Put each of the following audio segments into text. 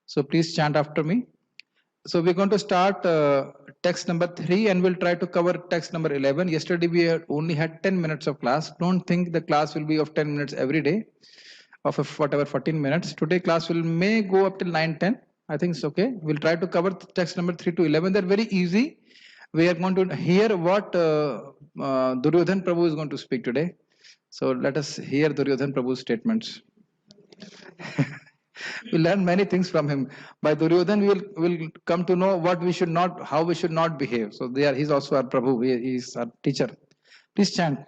So please chant after me. So we're going to start text number 3 and we'll try to cover text number 11. Yesterday we only had 10 minutes of class. Don't think the class will be of 10 minutes every day, of whatever 14 minutes. Today class may go up till 9:10. I think it's okay. We'll try to cover text number 3 to 11. They're very easy. We are going to hear what Duryodhan Prabhu is going to speak today. So let us hear Duryodhan Prabhu's statements. We learn many things from him. By Duryodhan, we will come to know what we should not, how we should not behave. So he's also our Prabhu. He is our teacher. Please chant.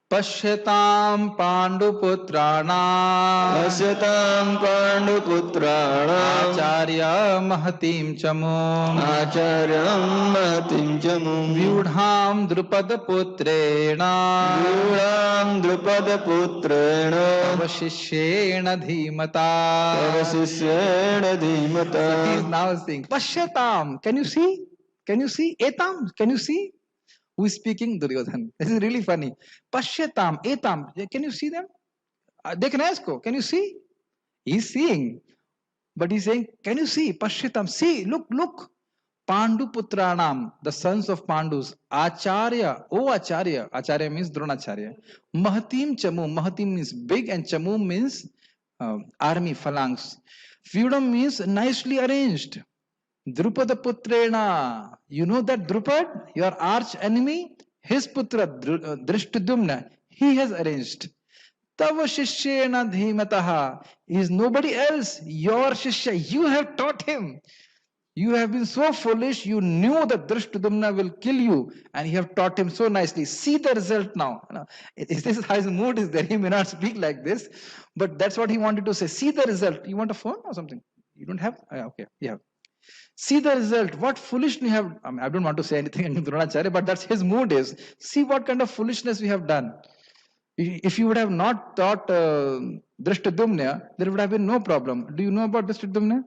पश्यतां पाण्डुपुत्राणाम् आचार्य महतीं चमूम् व्यूढां द्रुपदपुत्रेण शिष्येण धीमता. He is now saying Pashyatam. Can you see? Can you see? Etam. Can you see? Who is speaking? Duryodhan. This is really funny. Pashyatam, etam. Can you see them? They can ask, can you see? He's seeing. But he's saying, can you see? Pashyatam. See, look, look. Pandu Putranam, the sons of Pandus. Acharya. Oh, Acharya. Acharya means Dronacharya. Mahatim Chamu. Mahatim means big and Chamu means army, phalanx. Vyudam means nicely arranged. Drupada Putrena. You know that Drupad, your arch enemy, his putra Drishtadumna, he has arranged. Tava Shishyena Dhimataha is nobody else, your Shishya. You have taught him. You have been so foolish, you knew that Drishtadumna will kill you, and you have taught him so nicely. See the result now. This is how his mood is there. He may not speak like this, but that's what he wanted to say. See the result. You want a phone or something? You don't have? Okay, yeah. See the result. What foolishness we have. I don't want to say anything in Dronacharya, but that's his mood is. See what kind of foolishness we have done. If you would have not taught Drishtadumna, there would have been no problem. Do you know about Drishtadumna?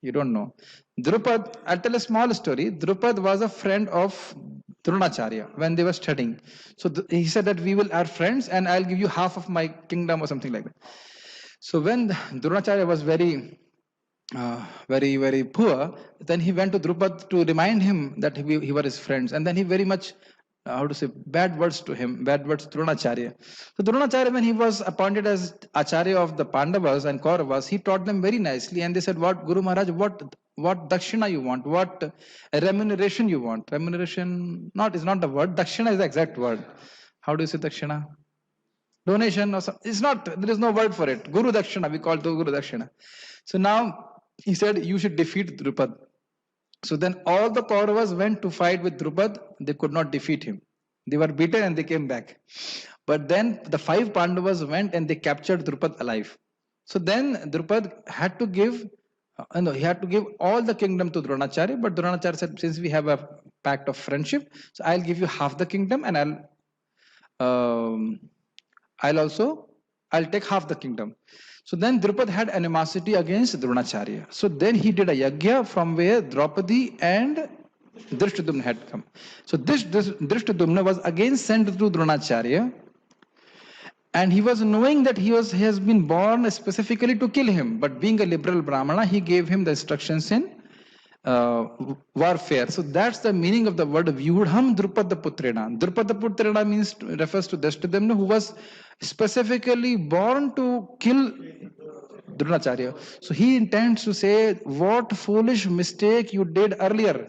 You don't know. Drupad, I'll tell a small story. Drupad was a friend of Dronacharya when they were studying. So he said that we are friends and I'll give you half of my kingdom or something like that. So when Dronacharya was very poor, then he went to Drupad to remind him that he were his friends, and then he very much bad words to him, bad words to Dronacharya. So Dronacharya, when he was appointed as Acharya of the Pandavas and Kauravas, he taught them very nicely, and they said, what Guru Maharaj, what dakshina you want, what remuneration you want. Remuneration is not the word, dakshina is the exact word. How do you say dakshina? Donation or something. It's not, there is no word for it. Guru dakshina, we call it Guru dakshina. So now he said, you should defeat Drupad. So then all the Kauravas went to fight with Drupad. They could not defeat him. They were beaten and they came back. But then the 5 Pandavas went and they captured Drupad alive. So then Drupad had to give, he had to give all the kingdom to Dronacharya. But Dronacharya said, since we have a pact of friendship, so I'll give you half the kingdom and I'll take half the kingdom. So then Drupad had animosity against Dronacharya. So then he did a yagya from where Draupadi and Drishtadumna had come. So this Drishtadumna was again sent to Dronacharya, and he was knowing that he has been born specifically to kill him. But being a liberal Brahmana, he gave him the instructions in warfare. So that's the meaning of the word Vyudham Drupada Putrena. Drupada Putrena refers to Drishtadumna, who was specifically born to kill Dronacharya. So he intends to say, what foolish mistake you did earlier,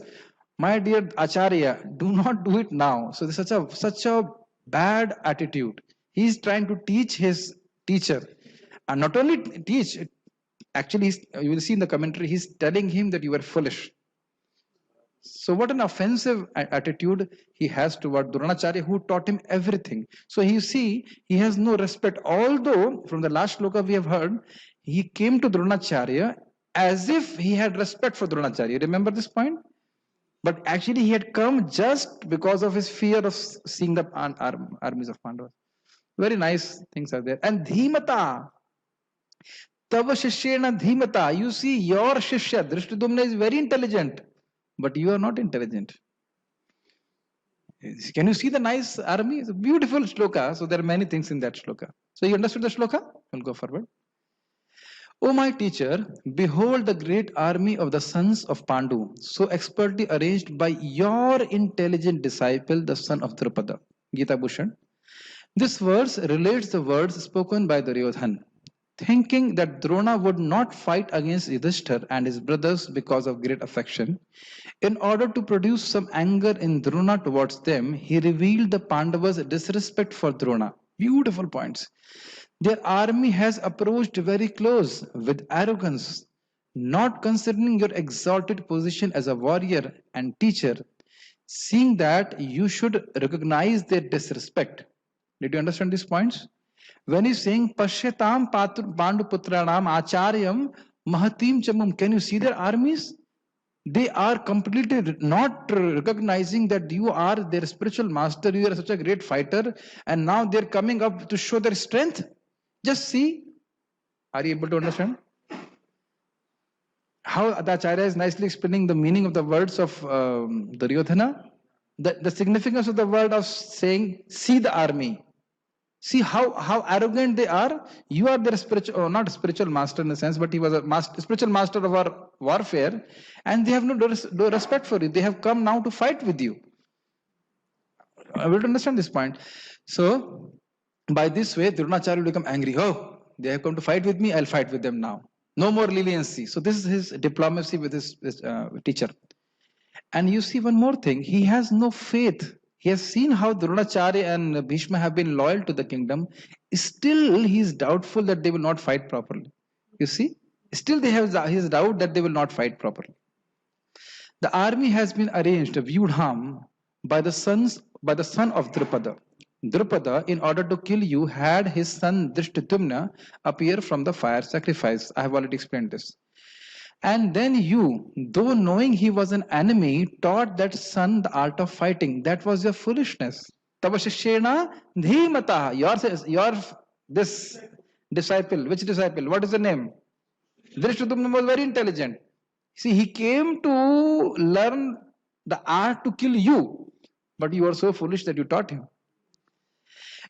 my dear Acharya, do not do it now. So this is such a bad attitude. He is trying to teach his teacher, and not only teach, actually you will see in the commentary, he's telling him that you are foolish. So what an offensive attitude he has toward Dronacharya, who taught him everything. So you see, he has no respect. Although from the last shloka we have heard, he came to Dronacharya as if he had respect for Dronacharya. Remember this point? But actually he had come just because of his fear of seeing the armies of Pandavas. Very nice things are there. And Dhimata. Tava Shishyena Dhimata. You see, your Shishya, Drishtadumna, is very intelligent. But you are not intelligent. Can you see the nice army? It's a beautiful shloka. So there are many things in that shloka. So you understood the shloka? We'll go forward. O my teacher, behold the great army of the sons of Pandu, so expertly arranged by your intelligent disciple, the son of Drupada. Gita Bhushan. This verse relates the words spoken by Duryodhan, thinking that Drona would not fight against Yudhishthir and his brothers because of great affection. In order to produce some anger in Drona towards them, he revealed the Pandavas' disrespect for Drona. Beautiful points. Their army has approached very close with arrogance, not considering your exalted position as a warrior and teacher, seeing that you should recognize their disrespect. Did you understand these points? When he's saying Pashyatam Panduputranam Acharyam Mahatim Chamam, can you see their armies? They are completely not recognizing that you are their spiritual master, you are such a great fighter, and now they're coming up to show their strength. Just see. Are you able to understand? How the Acharya is nicely explaining the meaning of the words of Duryodhana. The significance of the word of saying, see the army. See how arrogant they are. You are their spiritual, not spiritual master in the sense, but he was a spiritual master of our warfare, and they have no respect for you. They have come now to fight with you. I will understand this point. So, by this way, Dronacharya will become angry. Oh, they have come to fight with me. I'll fight with them now. No more leniency. So this is his diplomacy with his teacher. And you see one more thing. He has no faith. He has seen how Dronacharya and Bhishma have been loyal to the kingdom. Still, he is doubtful that they will not fight properly. You see? Still, they have his doubt that they will not fight properly. The army has been arranged, Vyudham, by the son of Drupada. Drupada, in order to kill you, had his son Drishtadyumna appear from the fire sacrifice. I have already explained this. And then you, though knowing he was an enemy, taught that son the art of fighting. That was your foolishness. Tavashishena dhimata. Your this disciple. Which disciple? What is the name? Drishtadyumna was very intelligent. See, he came to learn the art to kill you, but you are so foolish that you taught him.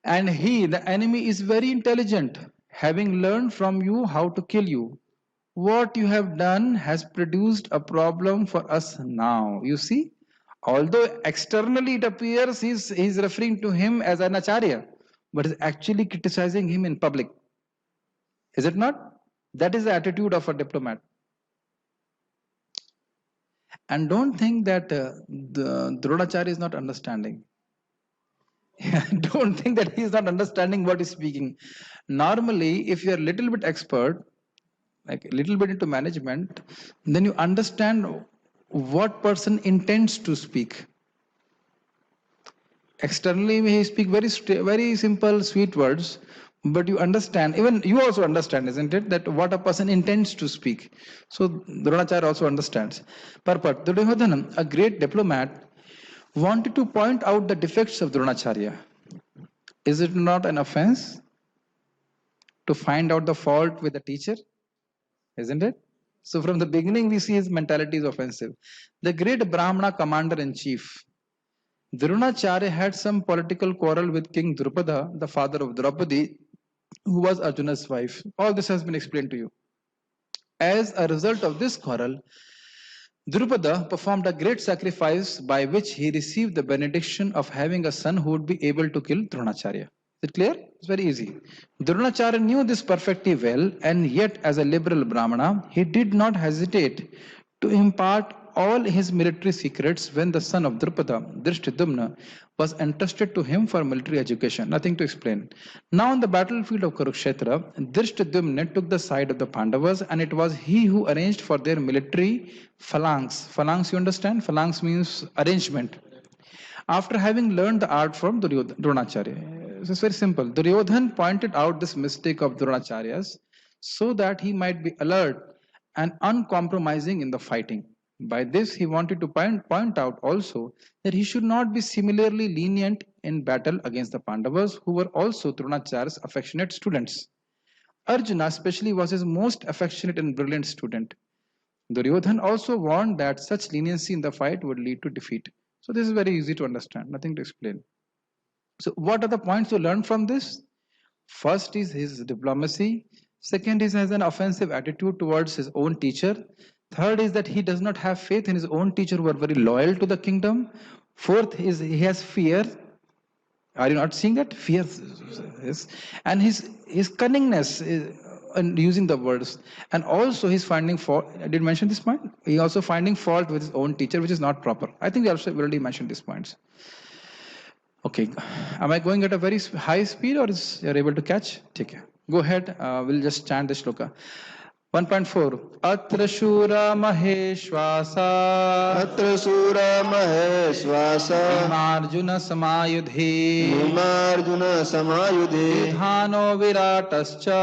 And he, the enemy, is very intelligent, having learned from you how to kill you. What you have done has produced a problem for us now. You see, although externally it appears he's referring to him as an acharya, but is actually criticizing him in public. Is it not? That is the attitude of a diplomat. And don't think that the Dronacharya is not understanding. Don't think that he is not understanding what he's speaking. Normally, if you are a little bit expert, like a little bit into management, then you understand what person intends to speak. Externally, he speak very simple, sweet words, but you understand, even you also understand, isn't it, that what a person intends to speak. So Dronacharya also understands. Purport, Duryodhana, a great diplomat, wanted to point out the defects of Dronacharya. Is it not an offense to find out the fault with the teacher? Isn't it? So from the beginning, we see his mentality is offensive. The great Brahmana commander-in-chief, Dronacharya, had some political quarrel with King Drupada, the father of Draupadi, who was Arjuna's wife. All this has been explained to you. As a result of this quarrel, Drupada performed a great sacrifice by which he received the benediction of having a son who would be able to kill Dronacharya. Is it clear? It's very easy. Dronacharya knew this perfectly well, and yet as a liberal Brahmana, he did not hesitate to impart all his military secrets when the son of Drupada, Drishtadyumna, was entrusted to him for military education. Nothing to explain. Now on the battlefield of Kurukshetra, Drishtadyumna took the side of the Pandavas, and it was he who arranged for their military phalanx. Phalanx, you understand? Phalanx means arrangement. After having learned the art from Dronacharya. It's very simple. Duryodhan pointed out this mistake of Dronacharya's so that he might be alert and uncompromising in the fighting. By this, he wanted to point out also that he should not be similarly lenient in battle against the Pandavas, who were also Dronacharya's affectionate students. Arjuna especially was his most affectionate and brilliant student. Duryodhan also warned that such leniency in the fight would lead to defeat. So this is very easy to understand, nothing to explain. So what are the points to learn from this? First is his diplomacy. Second is has an offensive attitude towards his own teacher. Third is that he does not have faith in his own teacher who are very loyal to the kingdom. Fourth is he has fear. Are you not seeing that? Fear. Yes. And his cunningness is, and using the words. And also he's finding fault. I did mention this point. He also finding fault with his own teacher, which is not proper. I think we also already mentioned these points. Okay. Am I going at a very high speed or is you're able to catch? Take care. Go ahead. We'll just chant the shloka. 1.4 Atra Shura Maheshwasa Atra Sura Maheshwasa Bhimarjuna Samayudhi Bhimarjuna Samayudhi Yudhano Viratascha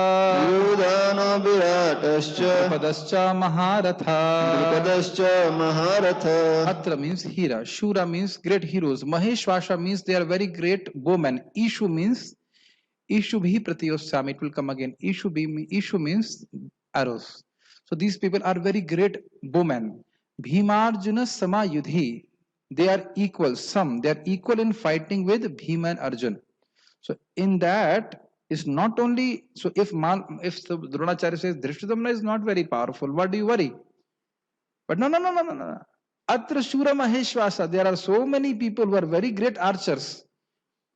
Yudhano Viratascha Drupadascha Maharatha. Drupadascha Maharatha. Atra means hero. Shura means great heroes. Maheshwasa means they are very great bowmen. Ishu means Ishu bhi pratiyosami. It will come again. Ishu means arrows. So these people are very great bowmen. Bhimarjuna Samayudhi. They are equal. They are equal in fighting with Bhima and Arjun. So in that is not only so if Dronacharya says Drishtadyumna is not very powerful, what do you worry? But no. Atra Shura Maheshwasa. There are so many people who are very great archers,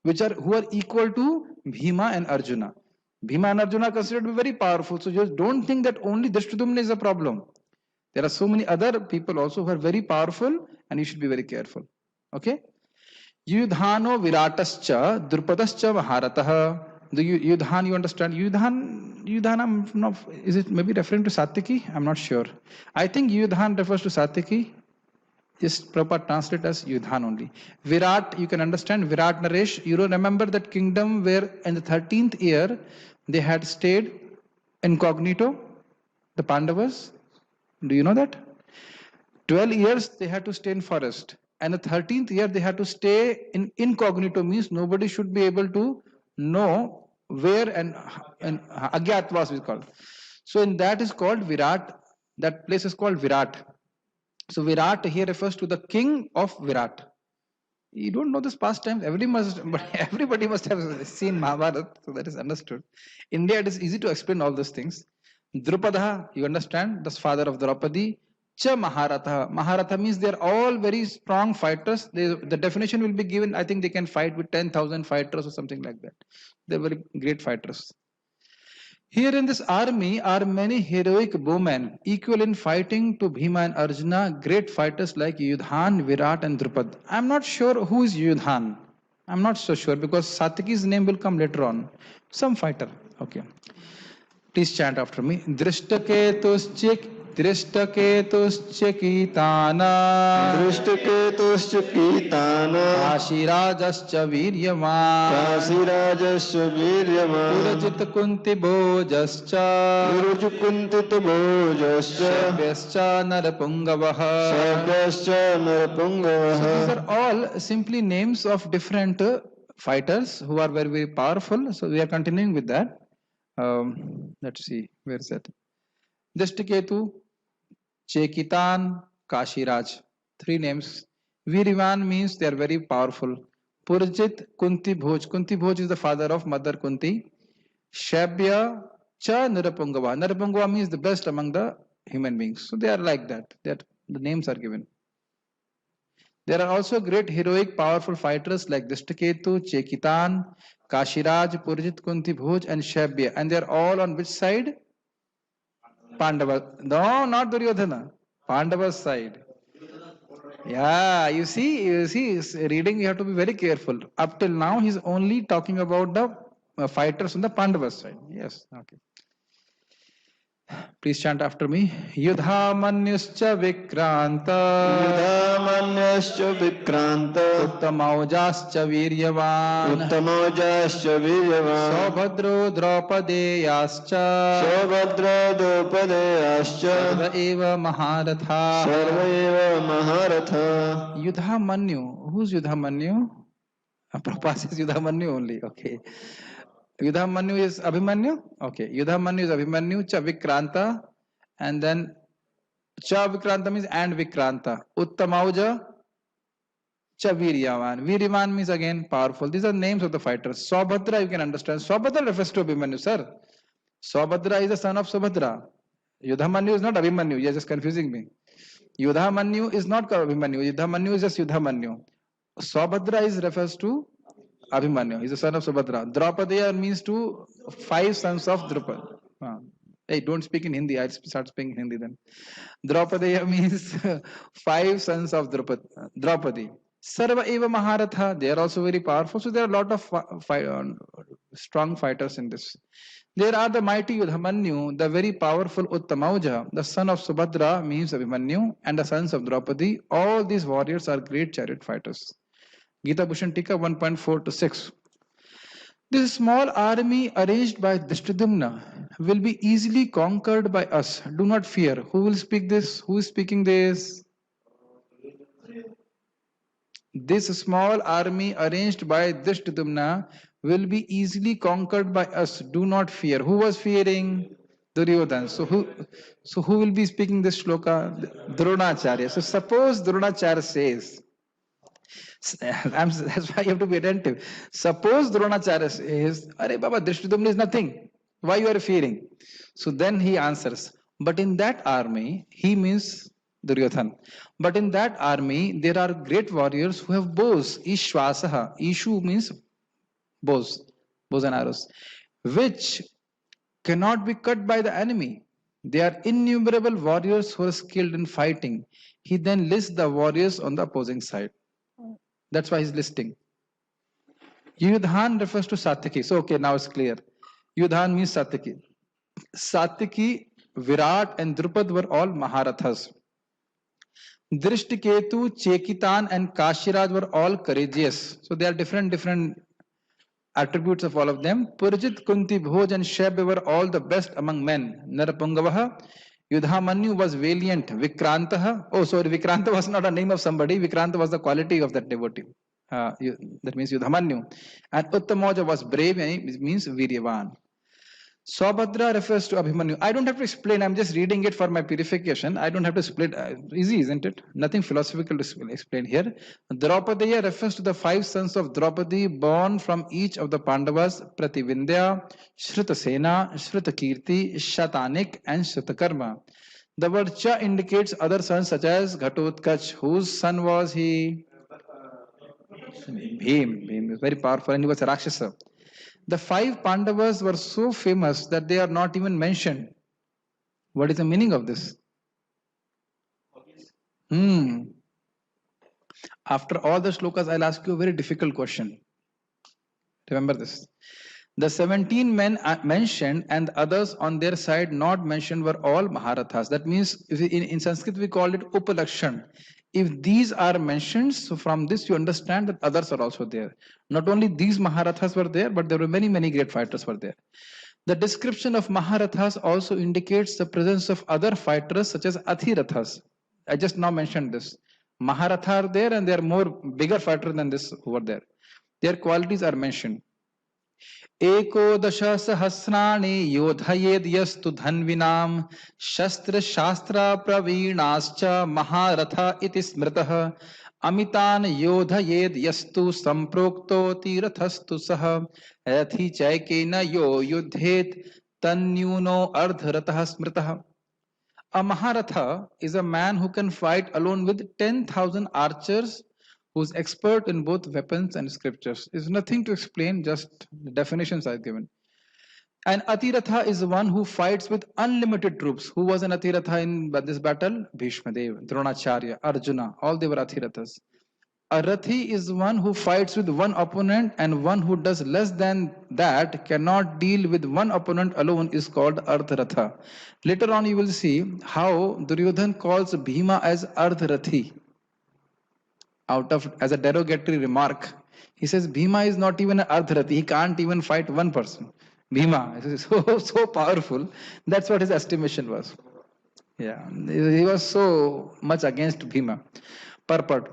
who are equal to Bhima and Arjuna. Bhima and Arjuna are considered to be very powerful. So just don't think that only Drishtadyumna is a problem. There are so many other people also who are very powerful, and you should be very careful. Okay? Yudhano Viratascha Drupadascha Maharatah. The Yudhan, you understand? Yudhan, is it maybe referring to Satyaki? I'm not sure. I think Yudhan refers to Satyaki. Just proper translate as Yudhan only. Virat, you can understand. Virat Naresh. You remember that kingdom where in the 13th year they had stayed incognito, the Pandavas. Do you know that? 12 years they had to stay in forest. And the 13th year they had to stay in incognito, means nobody should be able to know where and Agyatwas is called. So in that is called Virat. That place is called Virat. So Virat here refers to the king of Virat. You don't know this past times. Everybody must have seen Mahabharata, so that is understood. India, it is easy to explain all those things. Drupada, you understand, the father of Draupadi. Cha Maharatha. Maharatha means they are all very strong fighters. The definition will be given. I think they can fight with 10,000 fighters or something like that. They are very great fighters. Here in this army are many heroic bowmen, equal in fighting to Bhima and Arjuna, great fighters like Yudhan, Virat and Drupad. I'm not sure who is Yudhan. I'm not so sure because Satyaki's name will come later on. Some fighter. Okay. Please chant after me. Drishtaketuschik Drishtaketuschya Kitana Drishtaketuschya Kitana Kashirajascha Viryaman Kashirajascha Viryaman Purajit Kunti Bhojascha Purajit Kunti Bhojascha Sabhyascha Narapungavaha. Sabhyascha Narapungavaha. So these are all simply names of different fighters who are very, very powerful. So we are continuing with that. Let's see, where is that? Drishtaketu, Chekitan, Kashiraj. 3 names. Viryaman means they are very powerful. Purajit, Kunti Bhoj. Kunti Bhoj is the father of Mother Kunti. Shabya, Cha Narapungava. Narapungava means the best among the human beings. So they are like that. The names are given. There are also great heroic powerful fighters like Drishtaketu, Chekitan, Kashiraj, Purajit, Kunti Bhoj and Shabya. And they are all on which side? Pandava. No, not Duryodhana. Pandava's side. Yeah, you see, reading you have to be very careful. Up till now, he's only talking about the fighters on the Pandava's side. Yes, okay. Please chant after me. Yudhamanyuscha Vikranta Yudhamanyuscha Vikranta Uttamaujascha Viryavan Uttamaujascha Viryavan Saubhadro Draupadeyascha Saubhadro Draupadeyascha Sarva eva Maharatha. Sarva eva Maharatha. Yudhamanyu. Who's Yudhamanyu? Prabhupada says Yudhamanyu only. Okay. Yudhamanyu is Abhimanyu? Okay. Yudhamanyu is Abhimanyu, Cha Vikranta, and then Cha Vikranta means and Vikranta. Uttamauja, Cha Viryavan. Viryavan means again powerful. These are names of the fighters. Saubhadra, you can understand. Saubhadra refers to Abhimanyu, sir. Saubhadra is the son of Subhadra. Yudhamanyu is not Abhimanyu. You're just confusing me. Yudhamanyu is not Abhimanyu. Yudhamanyu is just Yudhamanyu. Saubhadra is refers to Abhimanyu. He's the son of Subhadra. Draupadiya means to five sons of Drupad. Hey, don't speak in Hindi. I'll start speaking Hindi then. Draupadiya means five sons of Draupadi. Sarva eva Maharatha. They are also very powerful. So there are a lot of strong fighters in this. There are the mighty Yudhamanyu, the very powerful Uttamauja, the son of Subhadra means Abhimanyu, and the sons of Draupadi. All these warriors are great chariot fighters. Gita Bhushan Tika 1.4 to 6. This small army arranged by Drishtadumna will be easily conquered by us. Do not fear. Who will speak this? Who is speaking this? This small army arranged by Drishtadumna will be easily conquered by us. Do not fear. Who was fearing? Duryodhan. So who will be speaking this shloka? Dronacharya. So suppose Dronacharya says, that's why you have to be attentive. Suppose Dronacharya says, Are Baba, Drishtadumna is nothing. Why you are fearing? So then he answers, but in that army, he means Duryodhan. But in that army, there are great warriors who have bows. Ishwasaha. Ishu means bows and arrows, which cannot be cut by the enemy. They are innumerable warriors who are skilled in fighting. He then lists the warriors on the opposing side. That's why he's listing. Yudhan refers to Satyaki. So, okay, now it's clear. Yudhan means Satyaki. Satyaki, Virat, and Drupad were all Maharathas. Drishtiketu, Chekitan, and Kashiraj were all courageous. So, they are different attributes of all of them. Purjit, Kunti, Bhoj, and Sheb were all the best among men. Narapungavaha. Yudhamanyu was valiant. Vikrantaha. Vikranta was not a name of somebody. Vikranta was the quality of that devotee. That means Yudhamanyu. And Uttamoja was brave, and it means Viryavan. Saubhadra refers to Abhimanyu. I don't have to explain. I'm just reading it for my purification. I don't have to explain. Easy, isn't it? Nothing philosophical to explain here. Draupadiya refers to the five sons of Draupadi born from each of the Pandavas: Prativindya, Shrutasena, Shrutakirti, Shatanik, and Shrutakarma. The word Cha indicates other sons such as Ghatotkach. Whose son was he? Bhim. Bhim is very powerful, and he was a Rakshasa. The five Pandavas were so famous that they are not even mentioned. What is the meaning of this? After all the shlokas, I'll ask you a very difficult question. Remember this. The 17 men mentioned and others on their side not mentioned were all Maharathas. That means in Sanskrit we call it Upalakshan. If these are mentioned, so from this you understand that others are also there. Not only these Maharathas were there, but there were many great fighters were there. The description of Maharathas also indicates the presence of other fighters such as Athirathas. I just now mentioned this. Maharatha are there and they are more bigger fighter than this who were there. Their qualities are mentioned. एकोदश सहस्राणि योधयेद् यस्तु धन्विनाम शस्त्र शास्त्र प्रवीणाश्च महारथ इति स्मृतः अमितान योधयेद् यस्तु संप्रोक्तो तीर्थस्तु सह रथी चैकेन यो युद्धेत तन्यूनो अर्धरतः स्मृतः. A Maharatha is a man who can fight alone with 10,000 archers, who is expert in both weapons and scriptures. Is nothing to explain, just the definitions I've given. And Atiratha is the one who fights with unlimited troops. Who was an Atiratha in this battle? Bhishma Dev, Dronacharya, Arjuna, all they were Atirathas. A Rathi is one who fights with one opponent, and one who does less than that, cannot deal with one opponent alone, is called Ardharatha. Later on you will see how Duryodhan calls Bhima as Ardharathi. As a derogatory remark, he says Bhima is not even an Ardharathi. He can't even fight one person. Bhima is so powerful. That's what his estimation was. Yeah, he was so much against Bhima. Purport.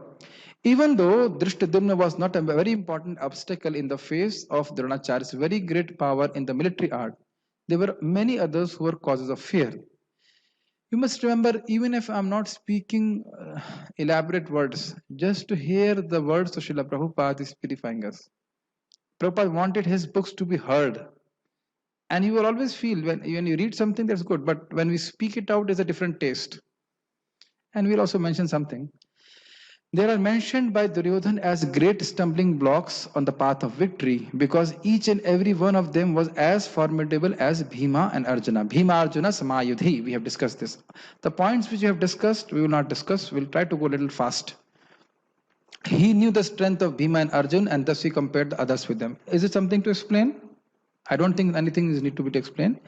Even though Drishtadumna was not a very important obstacle in the face of Dronacharya's very great power in the military art, there were many others who were causes of fear. You must remember, even if I'm not speaking elaborate words, just to hear the words of Srila Prabhupada is purifying us. Prabhupada wanted his books to be heard. And you will always feel when you read something that's good, but when we speak it out, there's a different taste. And we'll also mention something. They are mentioned by Duryodhan as great stumbling blocks on the path of victory because each and every one of them was as formidable as Bhima and Arjuna. Bhima Arjuna Samayudhi. We have discussed this. The points which we have discussed, we will not discuss. We'll try to go a little fast. He knew the strength of Bhima and Arjun and thus he compared the others with them. Is it something to explain? I don't think anything is need to be explained.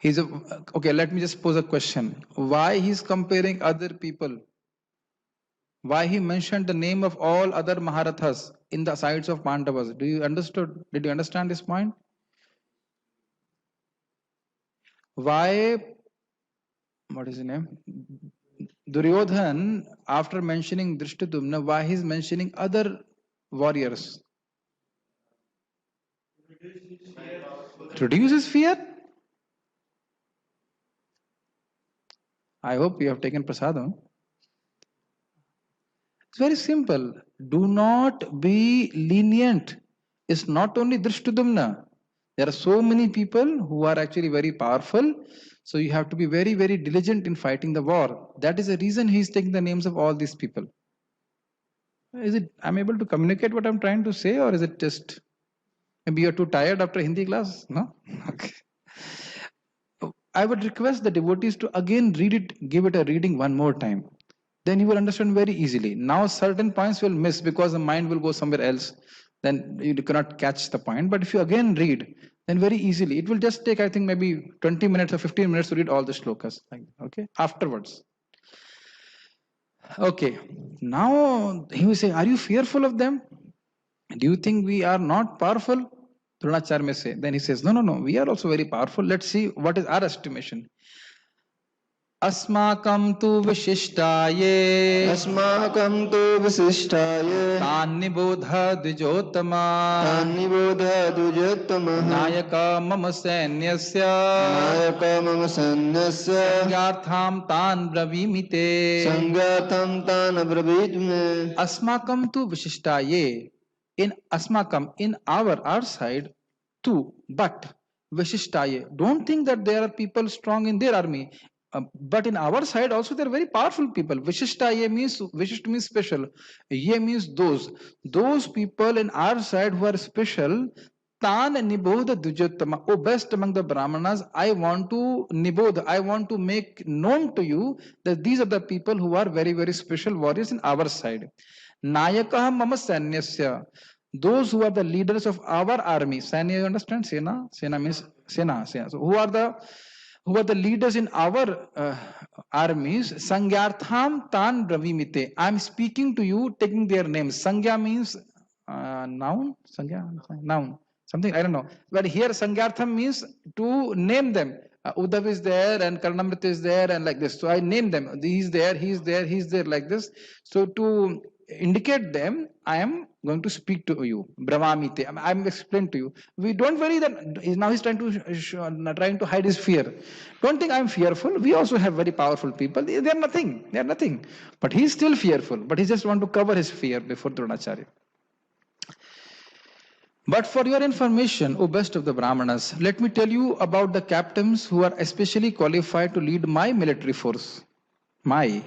Okay, let me just pose a question. Why he's comparing other people? Why he mentioned the name of all other Maharathas in the sides of Pandavas? Did you understand this point? Why, what is his name? Duryodhan, after mentioning Drishtadyumna, why he's mentioning other warriors? Reduces fear? I hope you have taken prasadam. It's very simple. Do not be lenient. It's not only Drishtadyumna. There are so many people who are actually very powerful. So you have to be very, very diligent in fighting the war. That is the reason he's taking the names of all these people. Is it, I'm able to communicate what I'm trying to say, or is it just, maybe you're too tired after Hindi class? No? Okay. I would request the devotees to again read it, give it a reading one more time. Then you will understand very easily. Now certain points will miss because the mind will go somewhere else. Then you cannot catch the point. But if you again read, then very easily, it will just take, I think, maybe 20 minutes or 15 minutes to read all the shlokas. Okay, afterwards. Okay, now he will say, are you fearful of them? Do you think we are not powerful? Dronacharya may say. Then he says, no, we are also very powerful. Let's see what is our estimation. अस्माकं तु विशिष्टाये अस्माकं तु विशिष्टाय तान्निबोध द्विजोत्तमा तान्निबोध द्विजोत्तमः नायक मम सैन्यस्य नायक मम सैन्यस्य संज्ञार्थं तान् ब्रवीमि ते संज्ञार्थं तान् अब्रवीमि अस्माकं तु विशिष्टाये in asmakam, in our side too, but Vishishtaye, don't think that there are people strong in their army, but in our side also there are very powerful people. Vishishtaye means, Vishisht means special, Ye means those people in our side who are special. Tan Nibodha Dujottama, oh best among the Brahmanas, I want to Nibodha, I want to make known to you that these are the people who are very, very special warriors in our side. Nayakah Mama Sanyasya, those who are the leaders of our army. Sanya, you understand? Sena means Sena. So who are the leaders in our armies? Sangyartham Tan Bravimite. I am speaking to you, taking their names. Sangya means noun. Sangya, noun. Something I don't know. But here Sangyartham means to name them. Uddhav is there and Karnamrita is there and like this. So I name them. He's there, he's there, he's there, like this. So to indicate them, I am going to speak to you. Bravamite. I'm explaining to you. We don't worry that now he's trying to hide his fear. Don't think I'm fearful. We also have very powerful people. They are nothing. They are nothing. But he's still fearful. But he just want to cover his fear before Dronacharya. But for your information, O best of the Brahmanas, let me tell you about the captains who are especially qualified to lead my military force. My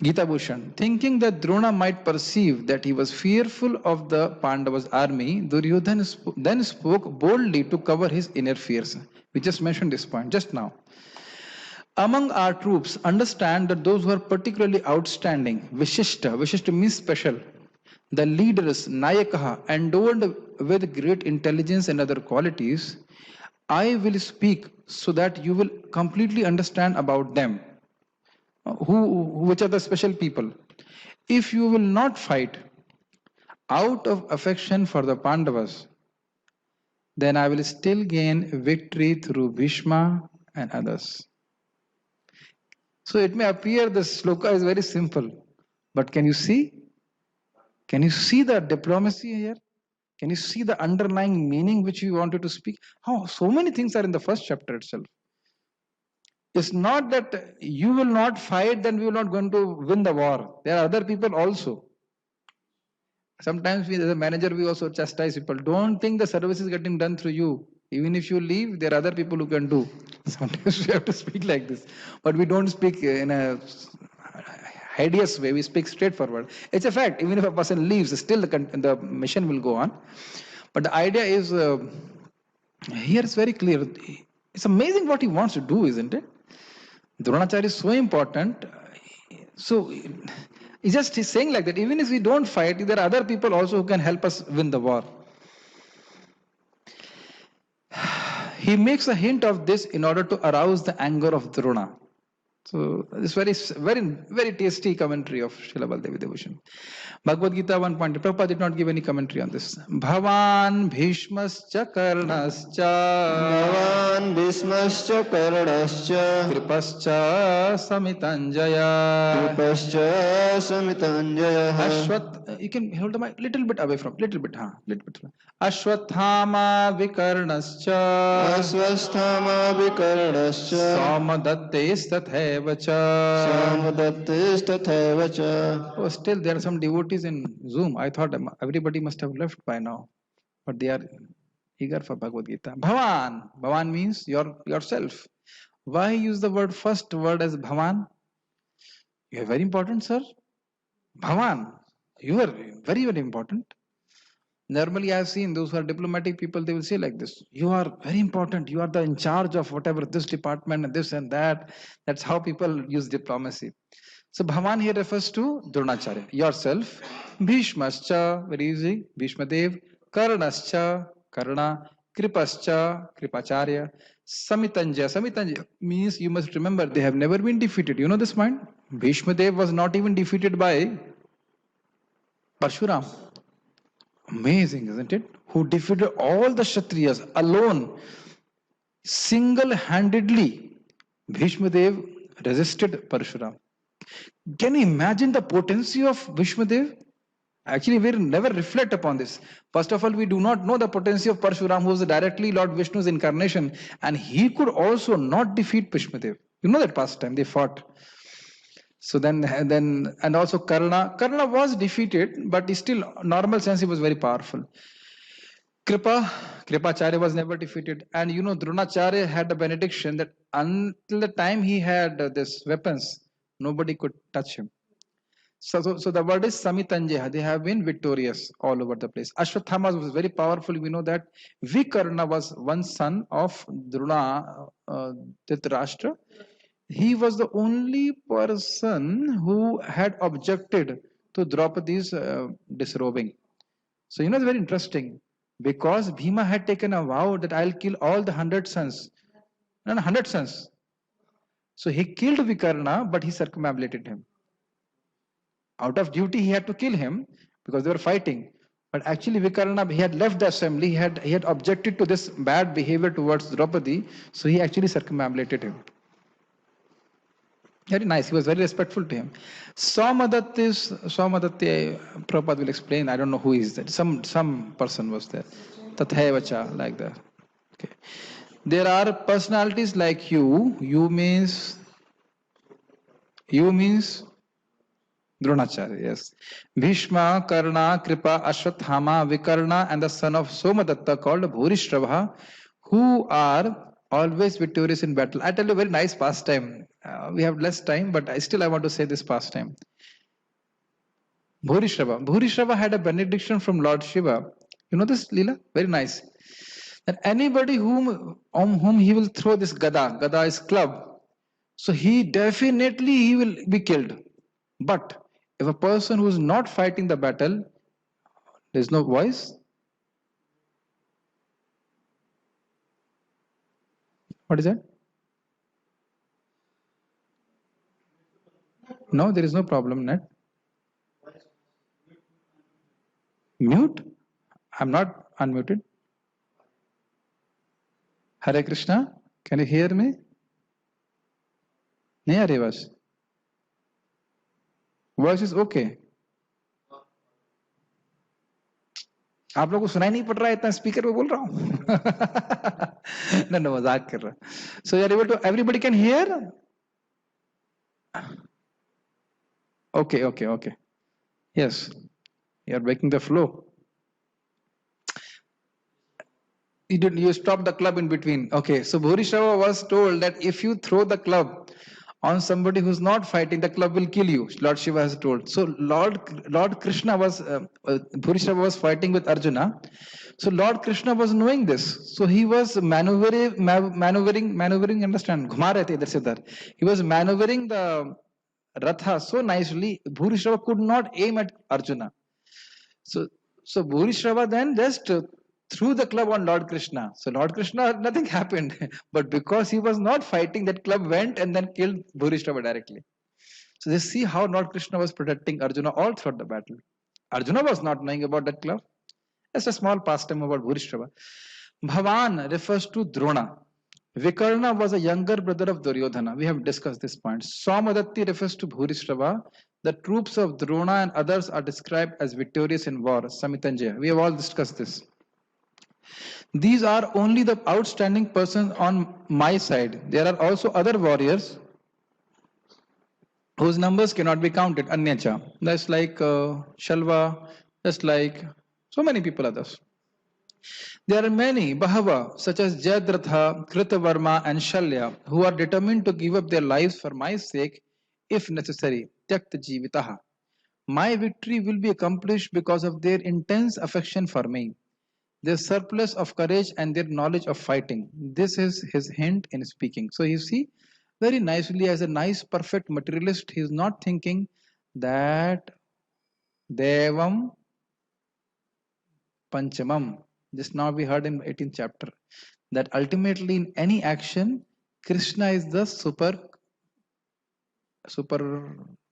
Gita Bhushan. Thinking that Drona might perceive that he was fearful of the Pandavas' army, Duryodhan then spoke boldly to cover his inner fears. We just mentioned this point just now. Among our troops, understand that those who are particularly outstanding, Vishishta means special, the leaders, Nayakaha, endowed with great intelligence and other qualities, I will speak so that you will completely understand about them. Which are the special people? If you will not fight out of affection for the Pandavas, then I will still gain victory through Bhishma and others. So it may appear the sloka is very simple, but can you see? Can you see the diplomacy here? Can you see the underlying meaning which we wanted to speak? How so many things are in the first chapter itself. It's not that you will not fight, then we will not going to win the war. There are other people also. Sometimes we, as a manager, we also chastise people. Don't think the service is getting done through you. Even if you leave, there are other people who can do. Sometimes we have to speak like this, but we don't speak in a hideous way. We speak straightforward. It's a fact. Even if a person leaves, still the mission will go on. But the idea is here it's very clear. It's amazing what he wants to do, isn't it? Dronacharya is so important. So he's saying like that. Even if we don't fight, there are other people also who can help us win the war. He makes a hint of this in order to arouse the anger of Drona. So this very tasty commentary of Srila Baldevi Devotion. Bhagavad Gita 1 point. Prabhupada did not give any commentary on this. Bhavan Bhishmascha Karnascha भवान् भीष्मश्च कर्णश्च Kripascha Samitanjaya कृपश्च समितञ्जयः Ashwath, you can hold the mic little bit away from, little bit. Ashwathama Vikarnascha अस्वस्थामाभिकर्णश्च Somadattestatheva cha. सामदत्तिस्तथैव च Oh, still there are some devotees in Zoom. I thought everybody must have left by now, but they are eager for Bhagavad Gita. Bhavan means yourself. Why use the first word as Bhavan? You are very important, sir. Bhavan, you are very, very important. Normally, I have seen those who are diplomatic people, they will say like this: you are very important, you are the in charge of whatever this department and this and that. That's how people use diplomacy. So Bhavan here refers to Dronacharya, yourself. Bhishmascha, very easy, Bhishmadev. Karnascha, Karna. Kripascha, Kripacharya. Samitanja means you must remember they have never been defeated. You know this point? Bhishmadev was not even defeated by Parshuram. Amazing, isn't it? Who defeated all the Kshatriyas alone, single-handedly. Bhishmadev resisted Parshuram. Can you imagine the potency of Bhishmadev? Actually, we never reflect upon this. First of all, we do not know the potency of Parshuram, who was directly Lord Vishnu's incarnation, and he could also not defeat Bhishmadev. You know that past time they fought. So then, and also Karna was defeated, but still, normal sense, he was very powerful. Kripacharya was never defeated, and you know, Dronacharya had a benediction that until the time he had this weapons, nobody could touch him. So the word is Samitanjaya. They have been victorious all over the place. Ashwathama was very powerful. We know that. Vikarna was one son of Drona, Dhritarashtra. He was the only person who had objected to Draupadi's disrobing. So you know, it's very interesting because Bhima had taken a vow that I'll kill all the 100 sons. No, 100 sons. So he killed Vikarna, but he circumambulated him. Out of duty, he had to kill him because they were fighting. But actually, Vikarna, he had left the assembly. He had objected to this bad behavior towards Draupadi, so he actually circumambulated him. Very nice. He was very respectful to him. Somadatta, Prabhupada will explain. I don't know who is that. Some person was there. Tathaivacha, like that. Okay. There are personalities like you. You means Dronacharya, yes. Bhishma, Karna, Kripa, Ashwathama, Vikarna, and the son of Somadatta called Bhurishrava, who are always victorious in battle. I tell you, a very nice pastime. We have less time, but I want to say this pastime. Bhurishrava had a benediction from Lord Shiva. You know this, Leela? Very nice. That anybody on whom he will throw this gada is club. So he will be killed. But if a person who is not fighting the battle, there is no voice. What is that? No, there is no problem, Nat. Mute? I'm not unmuted. Hare Krishna, can you hear me? नहीं आ रही आवाज voice is okay आप लोगों को सुनाई नहीं पड़ रहा है इतना स्पीकर पे बोल रहा हूँ ना मजाक कर रहा so you are able to everybody can hear okay yes you are breaking the flow You stop the club in between. Okay, so Bhurishrava was told that if you throw the club on somebody who's not fighting, the club will kill you. Lord Shiva has told. So Lord Krishna was Bhurishrava was fighting with Arjuna. So Lord Krishna was knowing this. So he was maneuvering. Understand? घुमा रहे थे इधर से उधर. He was maneuvering the Ratha so nicely. Bhurishrava could not aim at Arjuna. So Bhurishrava then just threw the club on Lord Krishna. So Lord Krishna, nothing happened. But because he was not fighting, that club went and then killed Bhurishrava directly. So they see how Lord Krishna was protecting Arjuna all throughout the battle. Arjuna was not knowing about that club. That's a small pastime about Bhurishrava. Bhavan refers to Drona. Vikarna was a younger brother of Duryodhana. We have discussed this point. Somadatti refers to Bhurishrava. The troops of Drona and others are described as victorious in war. Samitanjaya. We have all discussed this. These are only the outstanding persons on my side. There are also other warriors whose numbers cannot be counted. Anyacha. That's like Shalva. That's like so many people others. There are many, Bahava, such as Jayadratha, Kritavarma, and Shalya, who are determined to give up their lives for my sake, if necessary. Tyakta Jivitaha. My victory will be accomplished because of their intense affection for me, their surplus of courage, and their knowledge of fighting. This is his hint in speaking. So you see, very nicely, as a nice, perfect materialist, he is not thinking that Devam Panchamam. Just now we heard in 18th chapter that ultimately in any action, Krishna is the super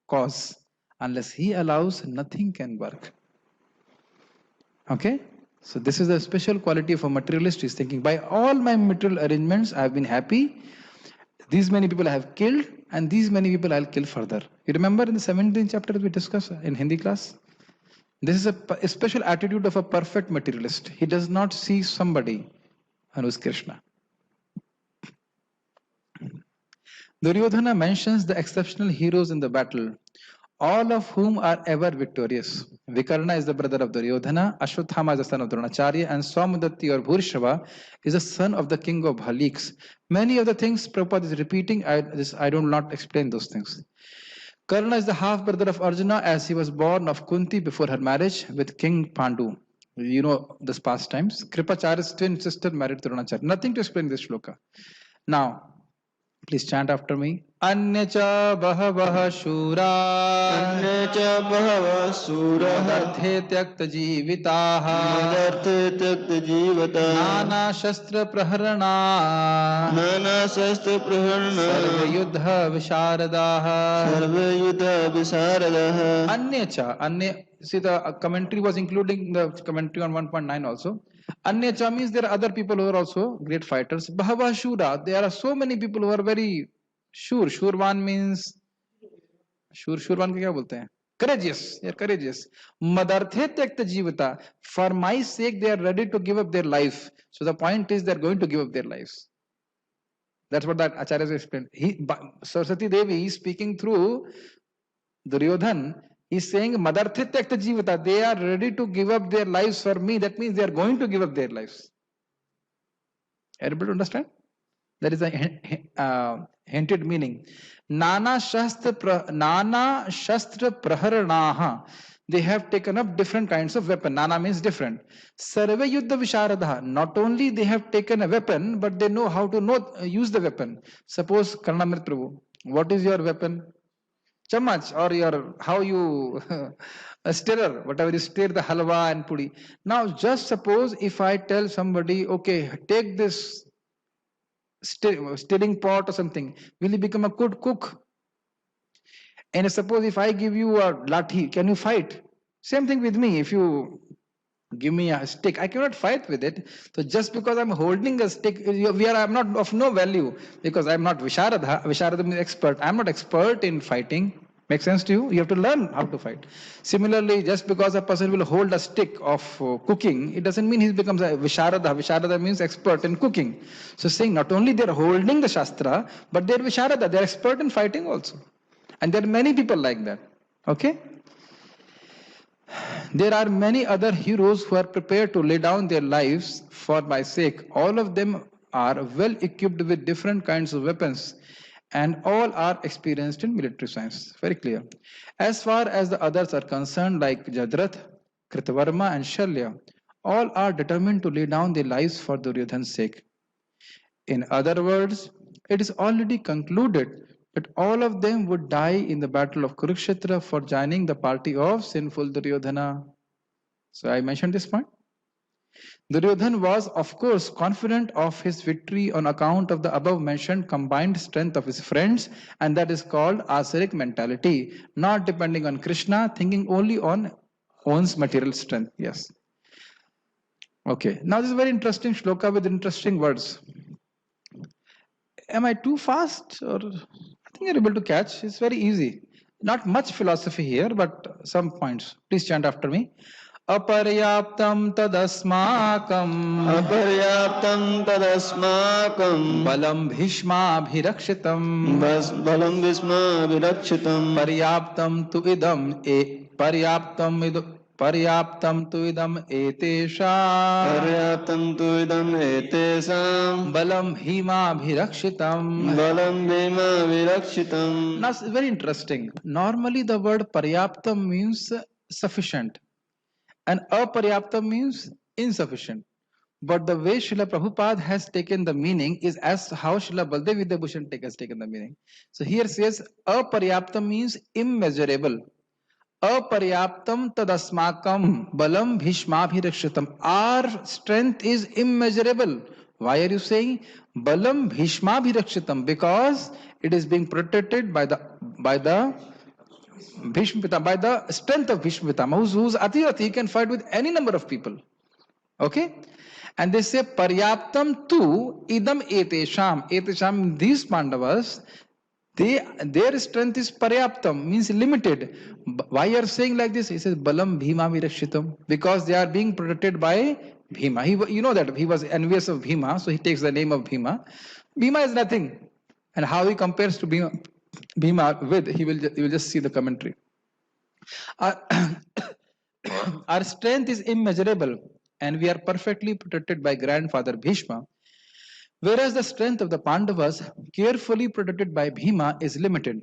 cause. Unless he allows, nothing can work. Okay? So this is the special quality of a materialist. He's thinking, by all my material arrangements, I have been happy. These many people I have killed, and these many people I'll kill further. You remember in the 17th chapter we discussed in Hindi class? This is a special attitude of a perfect materialist. He does not see somebody who is Krishna. Duryodhana mentions the exceptional heroes in the battle, all of whom are ever victorious. Vikarna is the brother of Duryodhana, Ashwathama is the son of Dronacharya, and Somadatti or Bhurishrava is the son of the king of Bhaliks. Many of the things Prabhupada is repeating, I do not explain those things. Karna is the half brother of Arjuna, as he was born of Kunti before her marriage with King Pandu. You know this pastimes. Kripacharya's twin sister married Dronacharya. Nothing to explain this shloka. Now, please chant after me. Anyacha Bahavaha Shura Anyacha Bahava Surah Madarthe Tyakta Jivitaha Madarthe Tyakta Jivata Nana Shastra Praharana Nana Shastra Praharana Sarva Yuddha Visharadaha Sarva Yuddha Visaradaha Anyacha. See, the commentary was including the commentary on 1.9 also. Anyacha means there are other people who are also great fighters. Bahava Shura. There are so many people who are very sure. Shurvan means Shurvan को क्या बोलते हैं? Courageous. They are courageous. Madarthe tyakta jivata. For my sake, they are ready to give up their life. So the point is, they are going to give up their lives. That's what that Acharya has explained. Saraswati Devi is speaking through Duryodhan. He's saying, Madarthe tyakta jivata. They are ready to give up their lives for me. That means they are going to give up their lives. Are you able to understand? That is a hinted meaning. Nana Shastra Praharanaha. They have taken up different kinds of weapon. Nana means different. Sarve Yuddha Visharadaha. Not only they have taken a weapon, but they know how to use the weapon. Suppose Karnamrit Prabhu, what is your weapon? Chamach, or your how you a stirrer, whatever you stir the halwa and puri. Now just suppose if I tell somebody, okay, take this stirring pot or something, will you become a good cook? And suppose if I give you a lathi, can you fight? Same thing with me. If you give me a stick, I cannot fight with it. So just because I'm holding a stick, I'm not of no value, because I'm not Visharada. Visharada means expert. I'm not expert in fighting. Makes sense to you? You have to learn how to fight. Similarly, just because a person will hold a stick of cooking, it doesn't mean he becomes a Visharada. Visharada means expert in cooking. So saying not only they're holding the Shastra, but they're Visharada. They're expert in fighting also. And there are many people like that. Okay? There are many other heroes who are prepared to lay down their lives for my sake. All of them are well equipped with different kinds of weapons and all are experienced in military science. Very clear. As far as the others are concerned, like Jadrath, Kritavarma, and Shalya, all are determined to lay down their lives for Duryodhana's sake. In other words, it is already concluded that all of them would die in the battle of Kurukshetra for joining the party of sinful Duryodhana. So I mentioned this point. Duryodhana was, of course, confident of his victory on account of the above mentioned combined strength of his friends, and that is called asuric mentality, not depending on Krishna, thinking only on one's material strength. Yes. Okay. Now this is a very interesting shloka with interesting words. Am I too fast, or I think you're able to catch? It's very easy. Not much philosophy here, but some points. Please chant after me. Aparyaptam tadasmakam अपर्याप्तं तदस्माकं balam bhishmabhirakshitam बलं विस्माभिरक्षितं paryaptam tu idam paryaptam tu idam etesha पर्याप्तं तु इदम् एतेषां balam bhimabhirakshitam. बलं भीमाभिरक्षितम्. Now, it's very interesting. Normally, the word paryaptam means sufficient, and aparyaptam means insufficient. But the way Srila Prabhupada has taken the meaning is as how Srila Baldev Vidyabhushan has taken the meaning. So here says aparyaptam means immeasurable. Aparyaptam tadasmakam balam bhishmabhirakshitam. Our strength is immeasurable. Why are you saying balam bhishmabhirakshitam? Because it is being protected by the Bhishma Pitama, by the strength of Bhishma Pitama, who's Atirathi, he can fight with any number of people. Okay? And they say paryaptam tu idam etesham. Etesham, these Pandavas, their strength is paryaptam, means limited. Why are you saying like this? He says balam bhima virakshitam, because they are being protected by Bhima. You know that he was envious of Bhima, so he takes the name of Bhima. Bhima is nothing. And how he compares to Bhima with, you will just see the commentary. Our strength is immeasurable and we are perfectly protected by grandfather Bhishma, whereas the strength of the Pandavas, carefully protected by Bhima, is limited.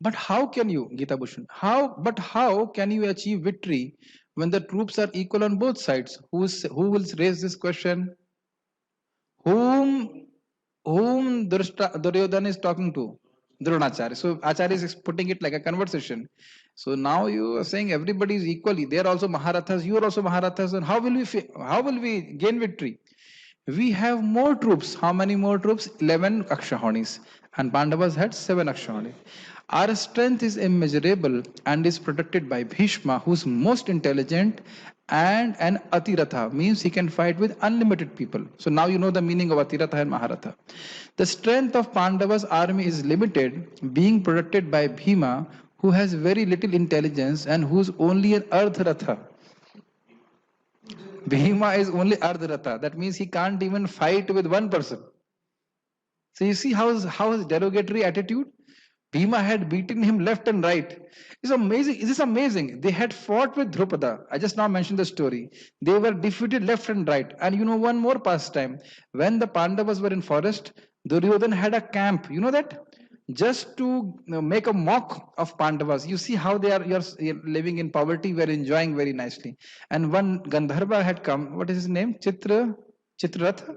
But how can you, Gita Bhushan, how can you achieve victory when the troops are equal on both sides? Who will raise this question? Whom Duryodhana is talking to? Dronacharya. So Acharya is putting it like a conversation. So now you are saying everybody is equally. They are also Maharathas. You are also Maharathas. And how will we gain victory? We have more troops. How many more troops? 11 Akshahonis. And Pandavas had 7 Akshahonis. Our strength is immeasurable and is protected by Bhishma, who is most intelligent, and an Atiratha, means he can fight with unlimited people. So now you know the meaning of Atiratha and Maharatha. The strength of Pandava's army is limited, being protected by Bhima, who has very little intelligence and who is only an Ardharatha. Bhima is only Ardharatha. That means he can't even fight with one person. So you see how his derogatory attitude? Bhima had beaten him left and right. It's amazing. Is this amazing? They had fought with Drupada. I just now mentioned the story. They were defeated left and right. And you know one more pastime. When the Pandavas were in forest, Duryodhana had a camp. You know that? Just to make a mock of Pandavas. You see how you're living in poverty. We're enjoying very nicely. And one Gandharva had come. What is his name? Chitraratha?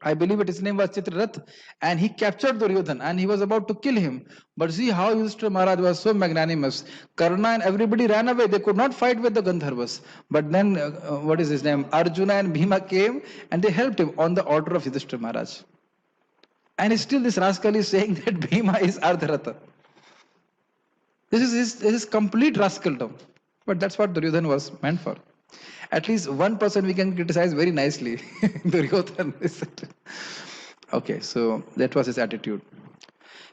I believe his name was Chitrarath, and he captured Duryodhana and he was about to kill him. But see how Yudhishthira Maharaj was so magnanimous. Karna and everybody ran away. They could not fight with the Gandharvas. But then, what is his name? Arjuna and Bhima came and they helped him on the order of Yudhishthira Maharaj. And still this rascal is saying that Bhima is Ardharatha. This is complete rascaldom. But that's what Duryodhana was meant for. At least one person we can criticize very nicely. Duryodhana. Okay, so that was his attitude.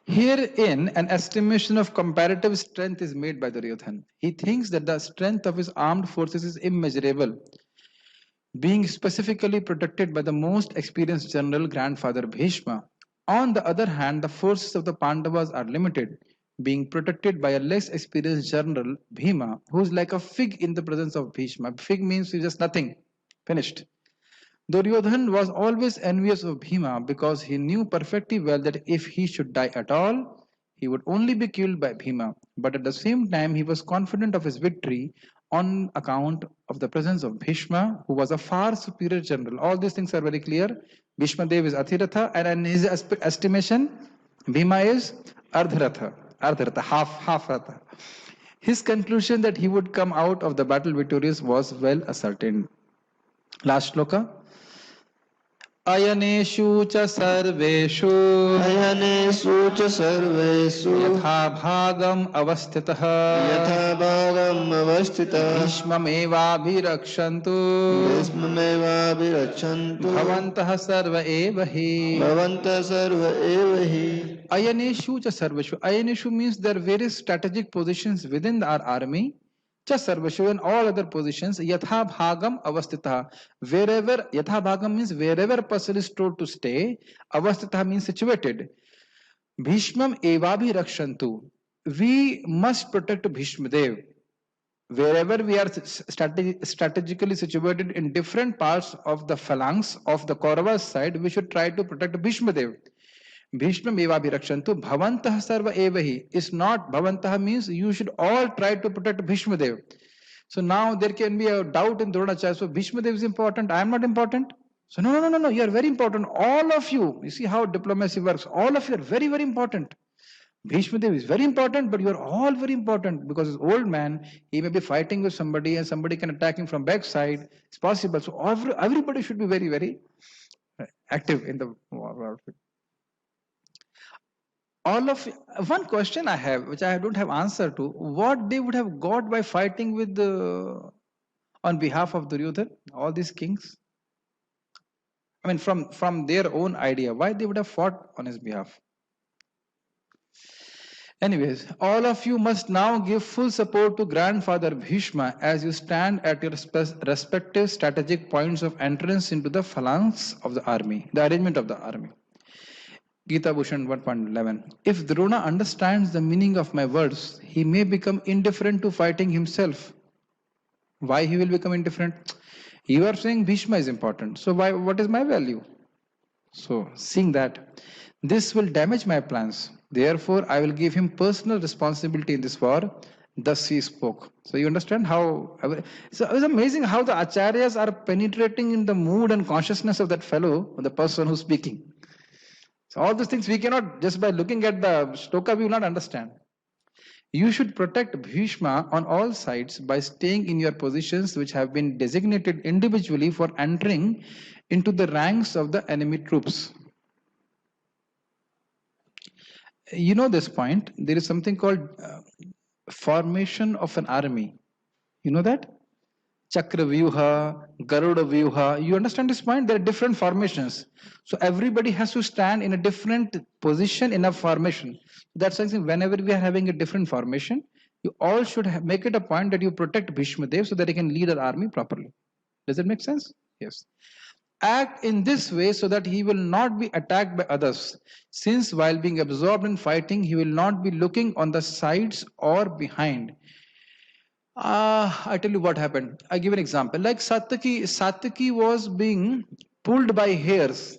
Herein, an estimation of comparative strength is made by Duryodhana. He thinks that the strength of his armed forces is immeasurable, being specifically protected by the most experienced general grandfather Bhishma. On the other hand, the forces of the Pandavas are limited, being protected by a less experienced general, Bhima, who is like a fig in the presence of Bhishma. Fig means he's just nothing, finished. Duryodhan was always envious of Bhima because he knew perfectly well that if he should die at all, he would only be killed by Bhima. But at the same time, he was confident of his victory on account of the presence of Bhishma, who was a far superior general. All these things are very clear. Bhishma Dev is Athiratha, and in his estimation, Bhima is Ardharatha. Ardharatha, half Ratha. His conclusion that he would come out of the battle victorious was well ascertained. Last shloka. अयनेषु च सर्वेषु अयनेषु च सर्वेषु यथा भागम् अवस्थितः यथा भागम् अवस्थितः भीष्ममेवाभिरक्षन्तु भीष्ममेवाभिरक्षन्तु भवन्तः सर्व एव हि भवन्तः सर्व एव हि अयनेषु च सर्वेषु. Ayaneshu means there are various strategic positions within our army. Cha sarvashu, and all other positions, yatha bhagam avastita. Wherever, yatha bhagam means wherever person is told to stay, avastita means situated. Bhishmam evabhi rakshantu. We must protect Bhishma Dev. Wherever we are strategically situated in different parts of the phalanx of the Kauravas side, we should try to protect Bhishma Dev. Bhishma Evabhirakshantu Bhavantah Sarva Evahi is not Bhavantah means you should all try to protect Bhishma Dev. So now there can be a doubt in Dronacharya. So Bhishma Dev is important, I am not important. So no, you are very important. All of you, you see how diplomacy works. All of you are very, very important. Bhishma Dev is very important, but you are all very important because as old man, he may be fighting with somebody and somebody can attack him from backside. It's possible. So everybody should be very, very active in the war. All of one question I have, which I don't have answer to, what they would have got by fighting with on behalf of Duryodhan, all these kings. I mean, from their own idea, why they would have fought on his behalf. Anyways, all of you must now give full support to Grandfather Bhishma as you stand at your respective strategic points of entrance into the phalanx of the army, the arrangement of the army. Gita Bhushan 1.11. If Drona understands the meaning of my words, he may become indifferent to fighting himself. Why he will become indifferent? You are saying Bhishma is important. So what is my value? So seeing that, this will damage my plans. Therefore, I will give him personal responsibility in this war. Thus he spoke. So you understand how, so it's amazing how the acharyas are penetrating in the mood and consciousness of that fellow, the person who's speaking. So all those things we cannot, just by looking at the shloka, we will not understand. You should protect Bhishma on all sides by staying in your positions which have been designated individually for entering into the ranks of the enemy troops. You know this point, there is something called formation of an army. You know that? Chakra Vyuha, Garuda Vyuha. You understand this point? There are different formations. So everybody has to stand in a different position in a formation. That's something whenever we are having a different formation, you all should make it a point that you protect Bhishma Dev so that he can lead our army properly. Does it make sense? Yes. Act in this way so that he will not be attacked by others. Since while being absorbed in fighting, he will not be looking on the sides or behind. I tell you what happened. I give an example. Like Satyaki was being pulled by hairs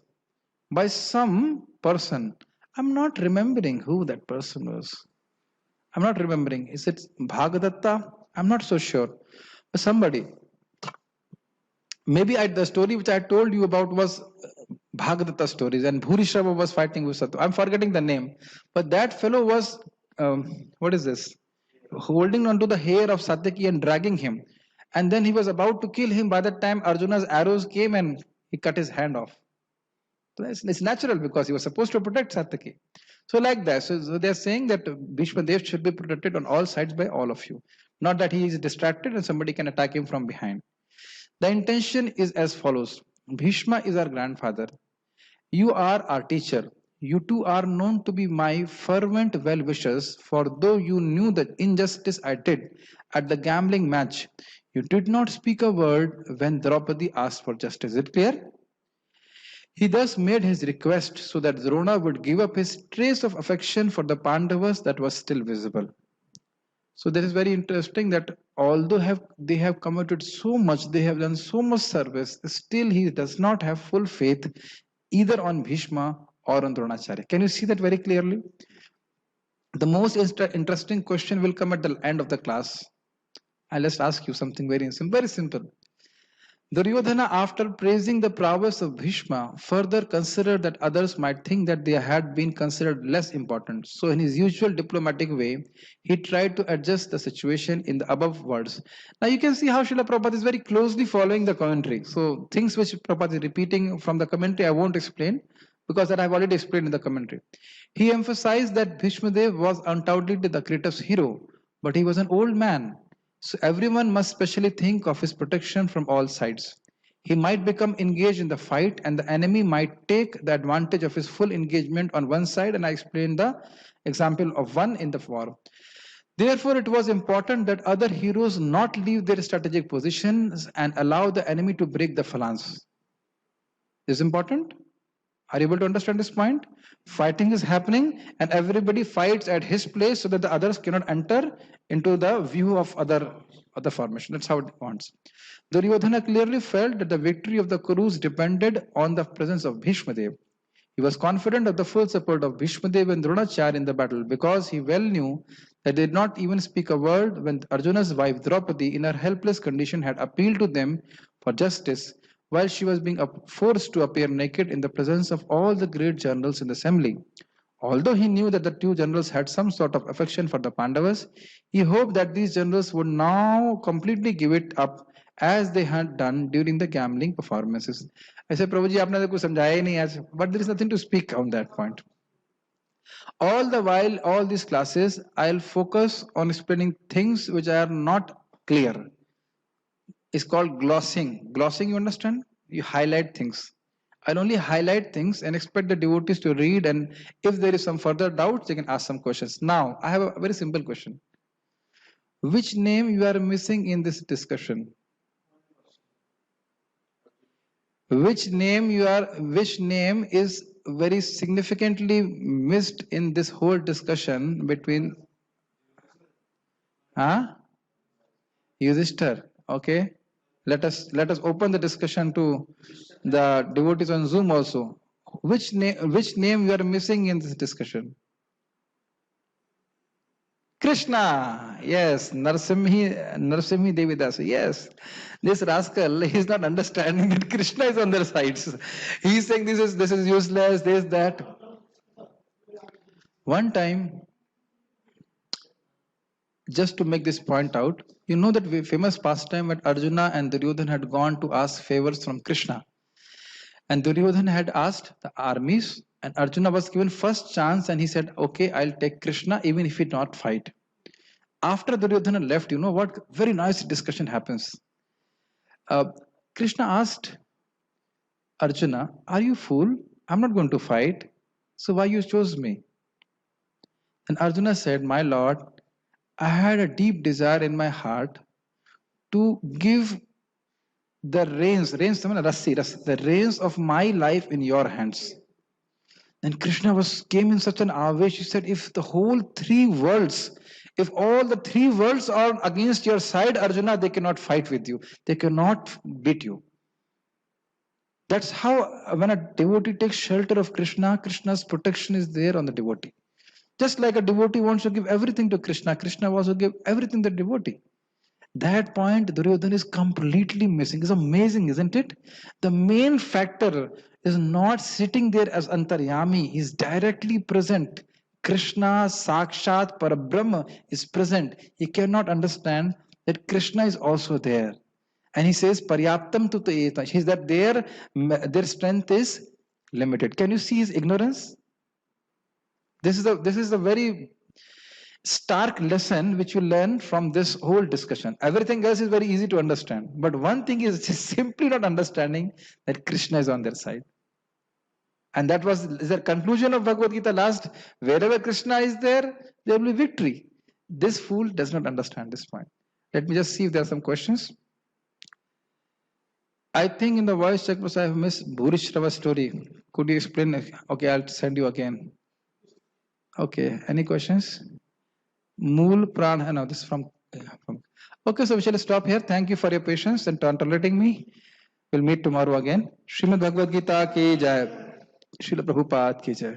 by some person. I'm not remembering who that person was. I'm not remembering. Is it Bhagadatta? I'm not so sure. But somebody. Maybe the story which I told you about was Bhagadatta stories, and Bhurishrava was fighting with Satya. I'm forgetting the name. But that fellow was, what is this? Holding onto the hair of Satyaki and dragging him. And then he was about to kill him. By that time, Arjuna's arrows came and he cut his hand off. So it's natural because he was supposed to protect Satyaki. So like that. So they're saying that Bhishma Dev should be protected on all sides by all of you. Not that he is distracted and somebody can attack him from behind. The intention is as follows. Bhishma is our grandfather. You are our teacher. You two are known to be my fervent well-wishers, for though you knew the injustice I did at the gambling match, you did not speak a word when Draupadi asked for justice. Is it clear? He thus made his request so that Drona would give up his trace of affection for the Pandavas that was still visible. So that is very interesting that although they have committed so much, they have done so much service, still he does not have full faith either on Bhishma or on Dronacharya. Can you see that very clearly? The most interesting question will come at the end of the class. I'll just ask you something very simple. Very simple. Duryodhana, after praising the prowess of Bhishma, further considered that others might think that they had been considered less important. So, in his usual diplomatic way, he tried to adjust the situation in the above words. Now, you can see how Srila Prabhupada is very closely following the commentary. So, things which Prabhupada is repeating from the commentary, I won't explain because that I've already explained in the commentary. He emphasized that Bhishma Dev was undoubtedly the greatest hero, but he was an old man. So everyone must specially think of his protection from all sides. He might become engaged in the fight and the enemy might take the advantage of his full engagement on one side, and I explained the example of one in the war. Therefore, it was important that other heroes not leave their strategic positions and allow the enemy to break the phalanx. Is important? Are you able to understand this point? Fighting is happening and everybody fights at his place so that the others cannot enter into the view of other formation. That's how it wants. Duryodhana clearly felt that the victory of the Kurus depended on the presence of Bhishmadev. He was confident of the full support of Bhishmadev and Dronacharya in the battle because he well knew that they did not even speak a word when Arjuna's wife Draupadi in her helpless condition had appealed to them for justice while she was being forced to appear naked in the presence of all the great generals in the assembly. Although he knew that the two generals had some sort of affection for the Pandavas, he hoped that these generals would now completely give it up as they had done during the gambling performances. I said, Prabhuji, aapne to kuch samjhaya hi nahi aaj, but there is nothing to speak on that point. All the while, all these classes, I'll focus on explaining things which are not clear. It's called glossing. Glossing, you understand? You highlight things. I'll only highlight things and expect the devotees to read, and if there is some further doubts, they can ask some questions. Now, I have a very simple question. Which name you are missing in this discussion? Which name is very significantly missed in this whole discussion between Yudhishthir? Okay. Let us open the discussion to the devotees on Zoom also. Which name you are missing in this discussion? Krishna. Yes, Narsimhi Devidasa. Yes, this rascal, he is not understanding that Krishna is on their sides. He is saying this is useless, this, that. One time, just to make this point out, you know that famous pastime when Arjuna and Duryodhana had gone to ask favors from Krishna. And Duryodhana had asked the armies, and Arjuna was given first chance, and he said, okay, I'll take Krishna even if he not fight. After Duryodhana left, you know what? Very nice discussion happens. Krishna asked Arjuna, are you fool? I'm not going to fight. So why you chose me? And Arjuna said, my lord, I had a deep desire in my heart to give the reins the reins of my life in your hands. And Krishna came in such an avesh. He said, if the whole three worlds, if all the three worlds are against your side, Arjuna, they cannot fight with you. They cannot beat you. That's how when a devotee takes shelter of Krishna, Krishna's protection is there on the devotee. Just like a devotee wants to give everything to Krishna, Krishna wants to give everything to the devotee. That point Duryodhana is completely missing. It's amazing, isn't it? The main factor is not sitting there as Antaryami. He is directly present. Krishna, Sakshat, Parabrahma is present. He cannot understand that Krishna is also there. And he says, Paryaptam tu eta. He says that their strength is limited. Can you see his ignorance? This is a very stark lesson which you learn from this whole discussion. Everything else is very easy to understand. But one thing is just simply not understanding that Krishna is on their side. And that was the conclusion of Bhagavad Gita last. Wherever Krishna is there will be victory. This fool does not understand this point. Let me just see if there are some questions. I think in the voice check I have missed Bhurishrava story. Could you explain? Okay, I'll send you again. Okay, any questions? Mool Pran, no, this is from. Okay, so we shall stop here. Thank you for your patience and tolerating me. We'll meet tomorrow again. Srimad Bhagavad Gita ki jai. Srila Prabhupada ki jai.